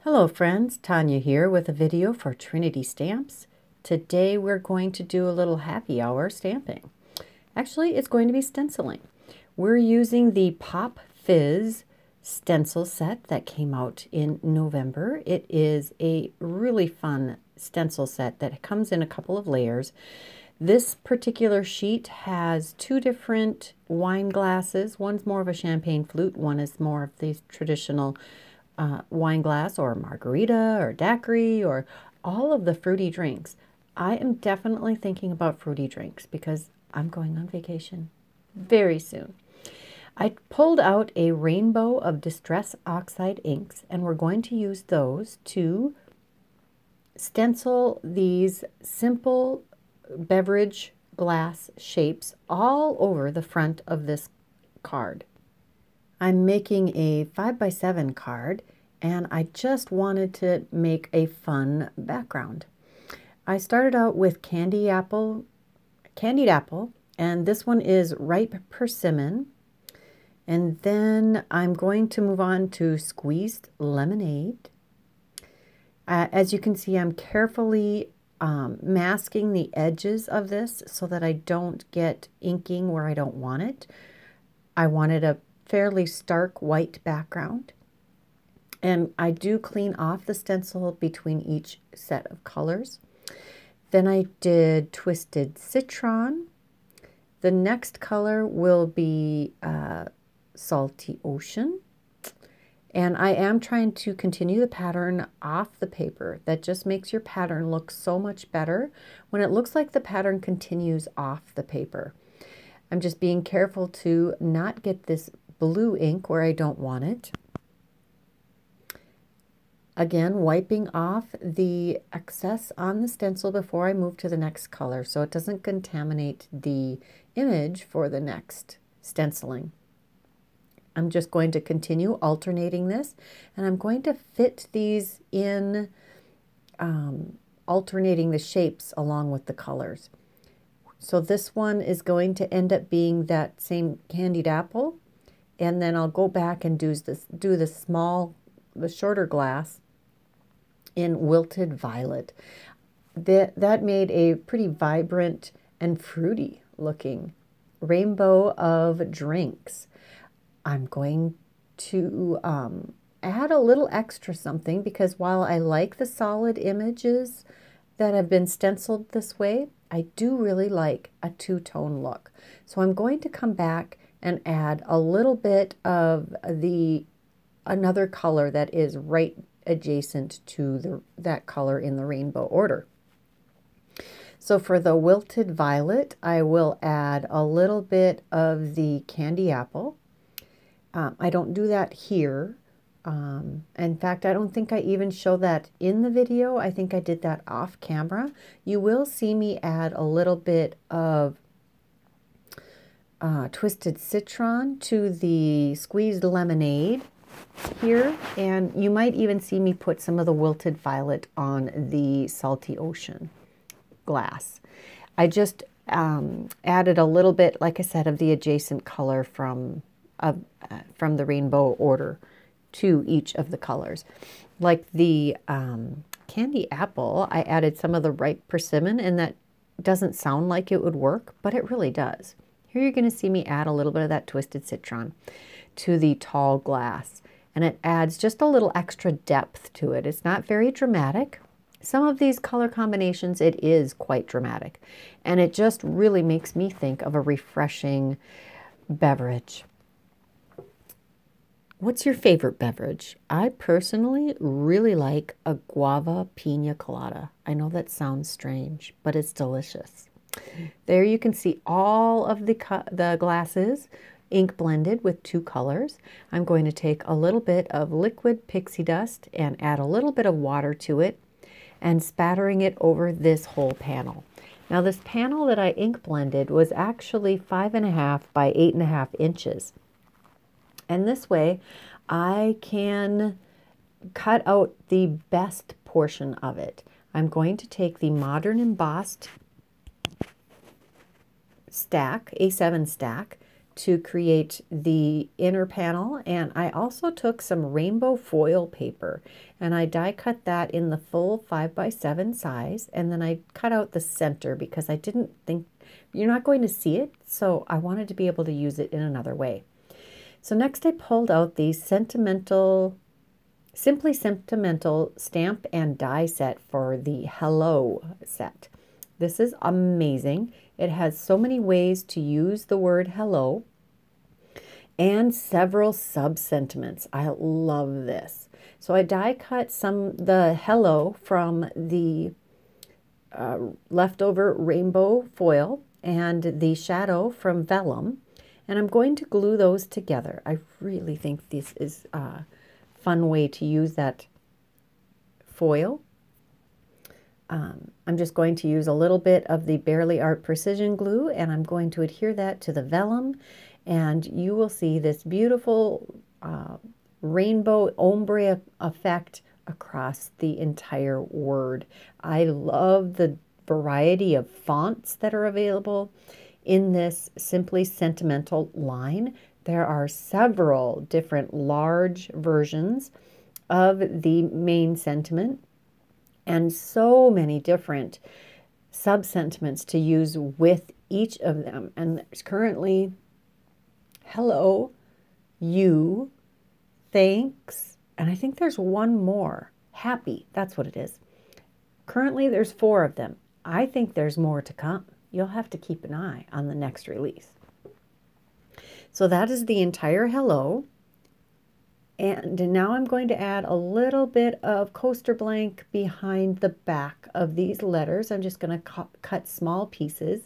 Hello friends, Tanya here with a video for Trinity Stamps. Today we're going to do a little happy hour stamping. Actually, it's going to be stenciling. We're using the Pop Fizz stencil set that came out in November. It is a really fun stencil set that comes in a couple of layers. This particular sheet has two different wine glasses. One's more of a champagne flute, one is more of the traditional wine glass or margarita or daiquiri or all of the fruity drinks. I am definitely thinking about fruity drinks because I'm going on vacation very soon. I pulled out a rainbow of Distress Oxide inks, and we're going to use those to stencil these simple beverage glass shapes all over the front of this card. I'm making a 5x7 card, and I just wanted to make a fun background. I started out with candied apple, and this one is ripe persimmon. And then I'm going to move on to squeezed lemonade. As you can see, I'm carefully masking the edges of this so that I don't get inking where I don't want it. I wanted a fairly stark white background, and I do clean off the stencil between each set of colors. Then I did Twisted Citron. The next color will be Salty Ocean, and I am trying to continue the pattern off the paper. That just makes your pattern look so much better when it looks like the pattern continues off the paper. I'm just being careful to not get this blue ink where I don't want it. Again, wiping off the excess on the stencil before I move to the next color so it doesn't contaminate the image for the next stenciling. I'm just going to continue alternating this, and I'm going to fit these in, alternating the shapes along with the colors. So this one is going to end up being that same candied apple, and then I'll go back and do the shorter glass in Wilted Violet. That made a pretty vibrant and fruity looking rainbow of drinks. I'm going to add a little extra something because while I like the solid images that have been stenciled this way, I do really like a two-tone look. So I'm going to come back and add a little bit of another color that is right adjacent to that color in the rainbow order. So for the Wilted Violet, I will add a little bit of the candy apple. I don't do that here. In fact, I don't think I even show that in the video. I think I did that off camera. You will see me add a little bit of Twisted Citron to the squeezed lemonade here, and you might even see me put some of the Wilted Violet on the Salty Ocean glass. I just added a little bit, like I said, of the adjacent color from the rainbow order to each of the colors. Like the candy apple, I added some of the ripe persimmon, and that doesn't sound like it would work, but it really does. Here you're going to see me add a little bit of that Twisted Citron to the tall glass, and it adds just a little extra depth to it. It's not very dramatic. Some of these color combinations, it is quite dramatic, and it just really makes me think of a refreshing beverage. What's your favorite beverage? I personally really like a guava pina colada. I know that sounds strange, but it's delicious. There you can see all of the glasses ink blended with two colors. I'm going to take a little bit of liquid pixie dust and add a little bit of water to it and spattering it over this whole panel. Now this panel that I ink blended was actually 5.5 by 8.5 inches. And this way I can cut out the best portion of it. I'm going to take the Modern Embossed stack, A7 stack, to create the inner panel, and I also took some rainbow foil paper and I die cut that in the full 5x7 size, and then I cut out the center because I didn't think you're not going to see it, so I wanted to be able to use it in another way. So next I pulled out the Simply Sentimental stamp and die set for the Hello set. This is amazing. It has so many ways to use the word hello and several sub-sentiments. I love this. So I die cut the hello from the leftover rainbow foil and the shadow from vellum, and I'm going to glue those together. I really think this is a fun way to use that foil. I'm just going to use a little bit of the Barely Art Precision Glue, and I'm going to adhere that to the vellum, and you will see this beautiful rainbow ombre effect across the entire word. I love the variety of fonts that are available in this Simply Sentimental line. There are several different large versions of the main sentiment and so many different sub-sentiments to use with each of them. And there's currently hello, you, thanks, and I think there's one more, happy. That's what it is. Currently there's 4 of them. I think there's more to come. You'll have to keep an eye on the next release. So that is the entire hello. And now I'm going to add a little bit of coaster blank behind the back of these letters. I'm just going to cut small pieces.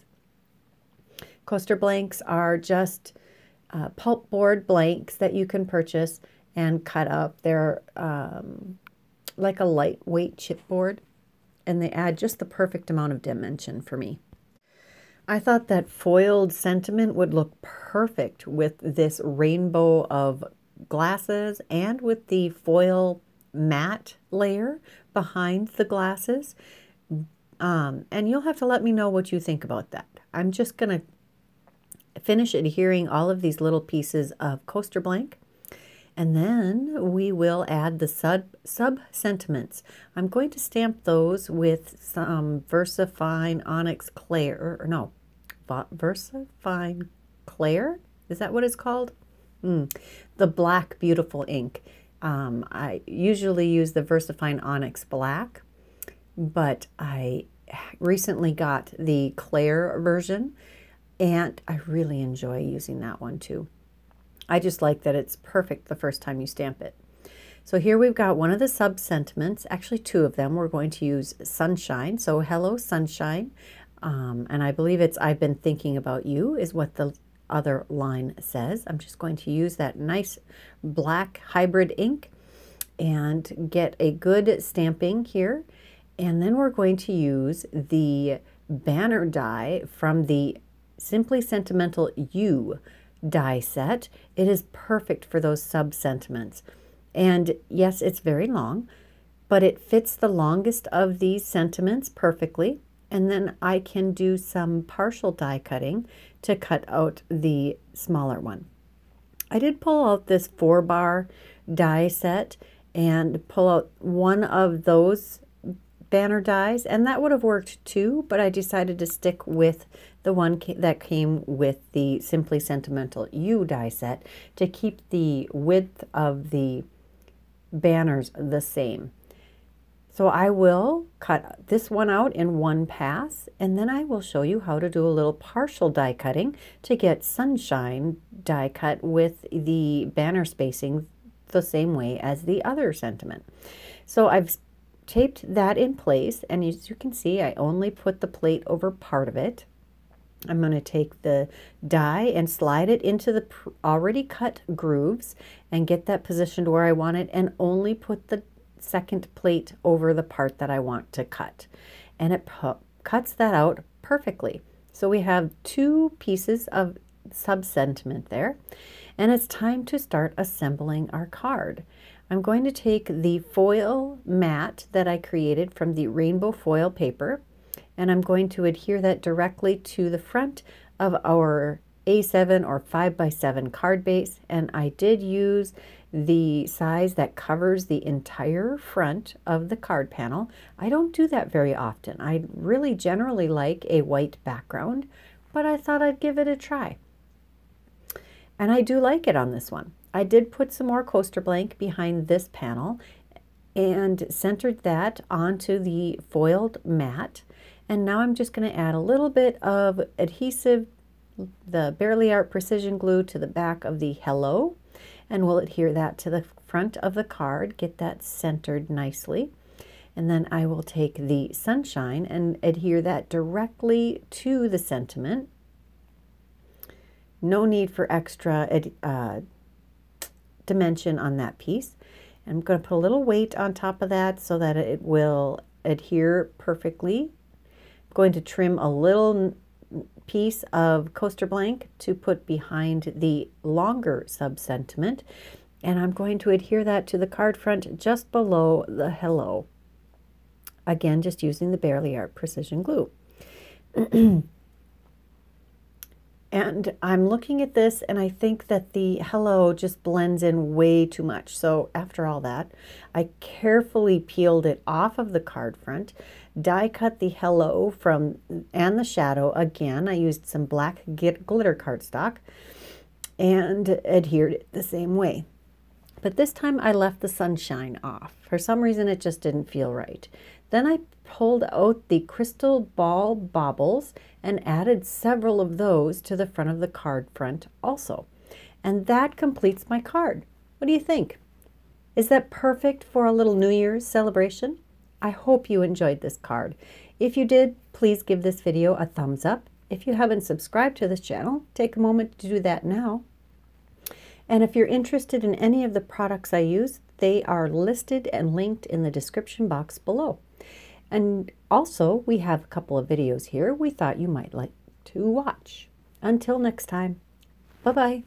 Coaster blanks are just pulpboard blanks that you can purchase and cut up. They're like a lightweight chipboard, and they add just the perfect amount of dimension for me. I thought that foiled sentiment would look perfect with this rainbow of glasses and with the foil matte layer behind the glasses. And you'll have to let me know what you think about that. I'm just going to finish adhering all of these little pieces of coaster blank, and then we will add the sub-sentiments. I'm going to stamp those with some VersaFine Onyx Clair, or no, VersaFine Clair? Is that what it's called? The black beautiful ink. I usually use the VersaFine Onyx Black, but I recently got the Clair version, and I really enjoy using that one too. I just like that it's perfect the first time you stamp it. So here we've got one of the sub-sentiments, actually 2 of them. We're going to use sunshine. So hello, sunshine. And I believe it's I've been thinking about you is what the other line says. I'm just going to use that nice black hybrid ink and get a good stamping here. And then we're going to use the banner die from the Simply Sentimental You die set. It is perfect for those sub-sentiments. And yes, it's very long, but it fits the longest of these sentiments perfectly. And then I can do some partial die cutting to cut out the smaller one. I did pull out this 4-bar die set and pull out one of those banner dies, and that would have worked too, but I decided to stick with the one that came with the Simply Sentimental You die set to keep the width of the banners the same. So I will cut this one out in one pass, and then I will show you how to do a little partial die cutting to get sunshine die cut with the banner spacing the same way as the other sentiment. So I've taped that in place, and as you can see, I only put the plate over part of it. I'm going to take the die and slide it into the already cut grooves and get that positioned where I want it, and only put the second plate over the part that I want to cut, and it cuts that out perfectly. So we have 2 pieces of sub-sentiment there, and it's time to start assembling our card. I'm going to take the foil mat that I created from the rainbow foil paper, and I'm going to adhere that directly to the front of our A7 or 5x7 card base, and I did use the size that covers the entire front of the card panel. I don't do that very often. I really generally like a white background, but I thought I'd give it a try. And I do like it on this one. I did put some more coaster blank behind this panel and centered that onto the foiled mat. And now I'm just going to add a little bit of adhesive, the Barely Art Precision Glue, to the back of the hello, and we'll adhere that to the front of the card, get that centered nicely. And then I will take the sunshine and adhere that directly to the sentiment. No need for extra dimension on that piece. I'm going to put a little weight on top of that so that it will adhere perfectly. I'm going to trim a little piece of coaster blank to put behind the longer sub-sentiment, and I'm going to adhere that to the card front just below the hello. Again, just using the Barely Art Precision Glue. And I'm looking at this and I think that the hello just blends in way too much. So after all that, I carefully peeled it off of the card front, die cut the hello and the shadow. Again, I used some black glitter cardstock and adhered it the same way. But this time I left the sunshine off. For some reason it just didn't feel right. Then I pulled out the crystal ball baubles and added several of those to the front of the card front also. And that completes my card. What do you think? Is that perfect for a little New Year's celebration? I hope you enjoyed this card. If you did, please give this video a thumbs up. If you haven't subscribed to this channel, take a moment to do that now. And if you're interested in any of the products I use, they are listed and linked in the description box below. And also, we have a couple of videos here we thought you might like to watch. Until next time, bye-bye.